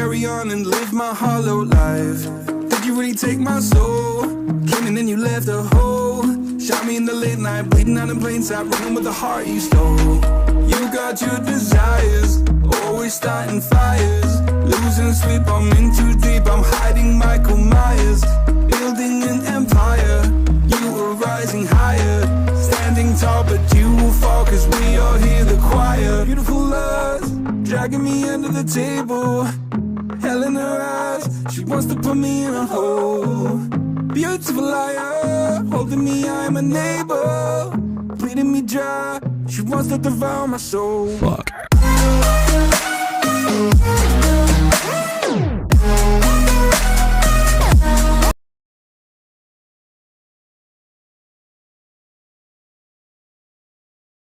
carry on and live my hollow life. Did you really take my soul? Came in and you left a hole. Shot me in the late night, bleeding out in plain sight, running with the heart you stole. You got your desires, always starting fires. Losing sleep, I'm in too deep, I'm hiding Michael Myers. Building an empire, you were rising higher. Standing tall, but you will fall, cause we all hear the choir. Beautiful lust, dragging me under the table. Hell in her eyes, she wants to put me in a hole. Beautiful liar, holding me, I'm a neighbor. Bleeding me dry, she wants to devour my soul. Fuck.